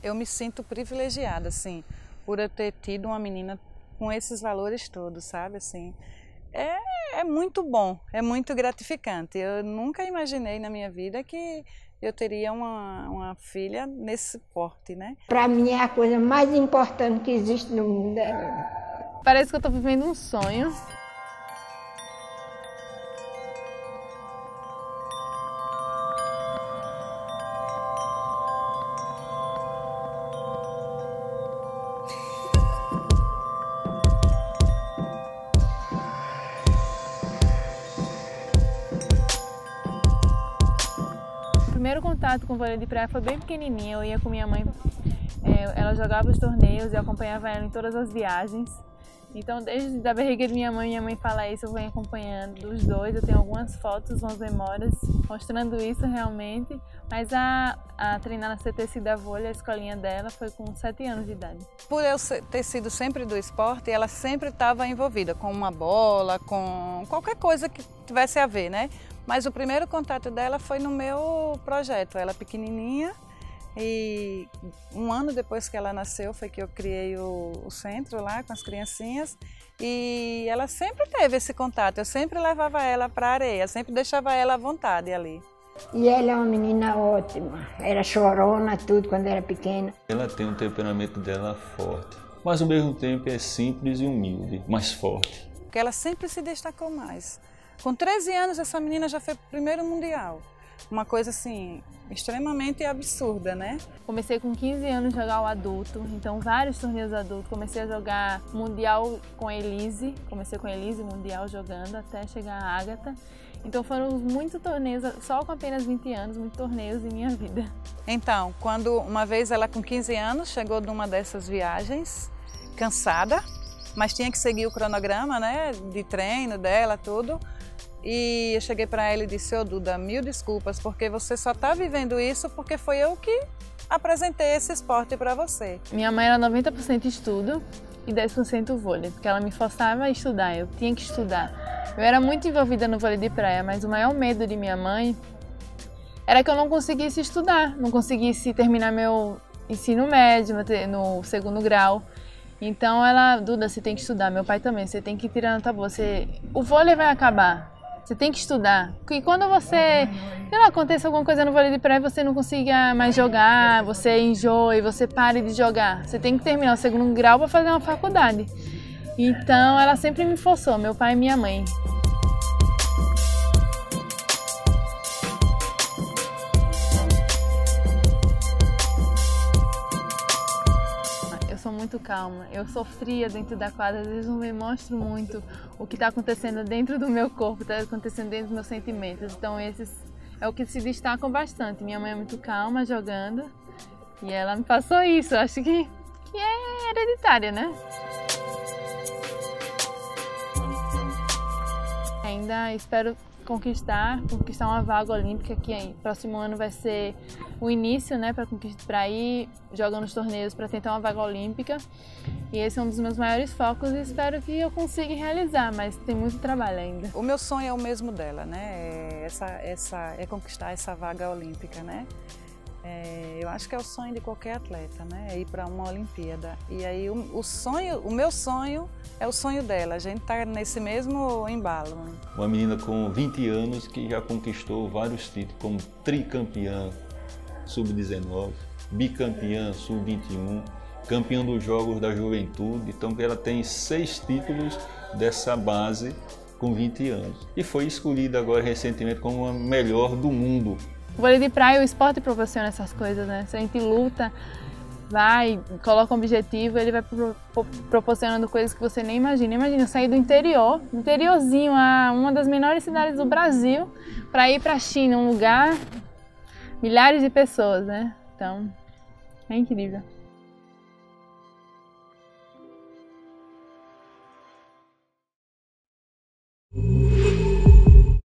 Eu me sinto privilegiada, assim, por eu ter tido uma menina com esses valores todos, sabe, assim. É muito bom, é muito gratificante. Eu nunca imaginei na minha vida que eu teria uma filha nesse porte, né? Para mim é a coisa mais importante que existe no mundo. Parece que eu estou vivendo um sonho. O primeiro contato com o vôlei de praia foi bem pequenininha. Eu ia com minha mãe, ela jogava os torneios e eu acompanhava ela em todas as viagens. Então, desde a barriga de minha mãe fala isso, eu venho acompanhando dos dois. Eu tenho algumas fotos, umas memórias mostrando isso realmente. Mas a treinar na CTC da Vôlei, a escolinha dela, foi com 7 anos de idade. Por eu ter sido sempre do esporte, ela sempre estava envolvida com uma bola, com qualquer coisa que tivesse a ver, né? Mas o primeiro contato dela foi no meu projeto. Ela pequenininha e um ano depois que ela nasceu foi que eu criei o centro lá com as criancinhas e ela sempre teve esse contato. Eu sempre levava ela para a areia, sempre deixava ela à vontade ali. E ela é uma menina ótima, era chorona, tudo, quando era pequena. Ela tem um temperamento dela forte, mas ao mesmo tempo é simples e humilde, mas forte. Porque ela sempre se destacou mais. Com 13 anos essa menina já foi para o primeiro mundial. Uma coisa assim, extremamente absurda, né? Comecei com 15 anos a jogar o adulto, então vários torneios adultos. Comecei a jogar mundial com a Elise, comecei com a Elise mundial jogando até chegar a Ágata. Então foram muitos torneios, só com apenas 20 anos, muitos torneios em minha vida. Então, quando uma vez ela com 15 anos chegou numa dessas viagens, cansada, mas tinha que seguir o cronograma, né, de treino dela, tudo. E eu cheguei para ela e disse: "Ô Duda, mil desculpas, porque você só está vivendo isso porque foi eu que apresentei esse esporte para você." Minha mãe era 90% estudo e 10% vôlei, porque ela me forçava a estudar, eu tinha que estudar. Eu era muito envolvida no vôlei de praia, mas o maior medo de minha mãe era que eu não conseguisse estudar, não conseguisse terminar meu ensino médio no 2º grau. Então ela: "Duda, você tem que estudar", meu pai também, "você tem que tirar nota boa, o vôlei vai acabar. Você tem que estudar, porque quando aconteça alguma coisa no vôlei de praia, você não consiga mais jogar, você enjoe, você pare de jogar. Você tem que terminar o 2º grau para fazer uma faculdade." Então ela sempre me forçou, meu pai e minha mãe. Eu sou muito calma, eu sou fria dentro da quadra, às vezes não me mostro muito o que está acontecendo dentro do meu corpo, está acontecendo dentro dos meus sentimentos. Então esses é o que se destacam bastante. Minha mãe é muito calma jogando e ela me passou isso, acho que é hereditária, né? Ainda espero conquistar uma vaga olímpica, que próximo ano vai ser o início, né, para ir jogando os torneios para tentar uma vaga olímpica. E esse é um dos meus maiores focos e espero que eu consiga realizar, mas tem muito trabalho ainda. O meu sonho é o mesmo dela, né? É conquistar essa vaga olímpica, né? Eu acho que é o sonho de qualquer atleta, né? É ir para uma Olimpíada. E aí o meu sonho é o sonho dela. A gente está nesse mesmo embalo. Uma menina com 20 anos que já conquistou vários títulos, como tricampeã sub-19, bicampeã sub-21, campeã dos Jogos da Juventude. Então ela tem 6 títulos dessa base com 20 anos. E foi escolhida agora recentemente como a melhor do mundo. O vôlei de praia, o esporte proporciona essas coisas, né? Se a gente luta, coloca um objetivo, ele vai proporcionando coisas que você nem imagina. Imagina sair do interiorzinho, a uma das menores cidades do Brasil, para ir para a China, um lugar, milhares de pessoas, né? Então, é incrível.